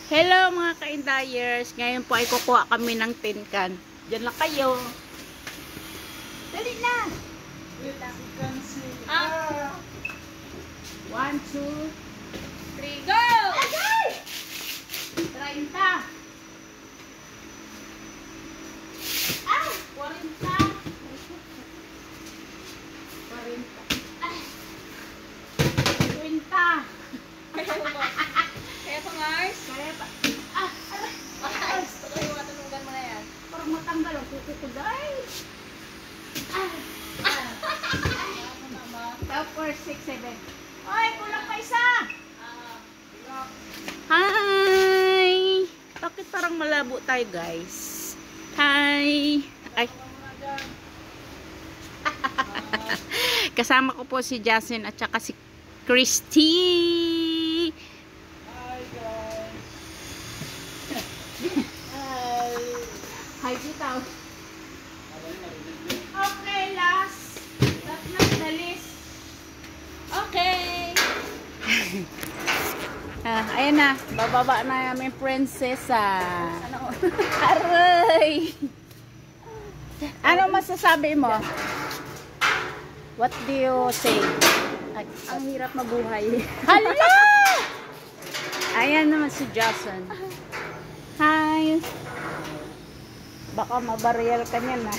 Hello mga ka-indayers. Ngayon po ay kukuha kami ng tin can. Diyan lang kayo. Dali na. Ah. 1, 2, 3, go! Agay! 30. Ah! 40. 40. Ah! 50. Kaya pa, Mars? Kaya pa. Ah! Mars, tuloy yung matunugan mo na yan. Parang matanggal ang kuko ko, guys. Ah! Tapos 6, 7. Oy, kulang pa isa! Hi! Bakit parang malabo tayo, guys? Hi! Ay! Kasama ko po si Justin at saka si Christy! Hi guys! Hi! Hi, Titaw! Okay, last! That's not the list. Okay! Ayan na, bababa na namin prinsesa. Ano? Aray! Ano masasabi mo? What do you say? Ay, Ang hirap mabuhay. hala! Ayan naman si Jason. Hi! Baka mabarrier ka niyan, ha?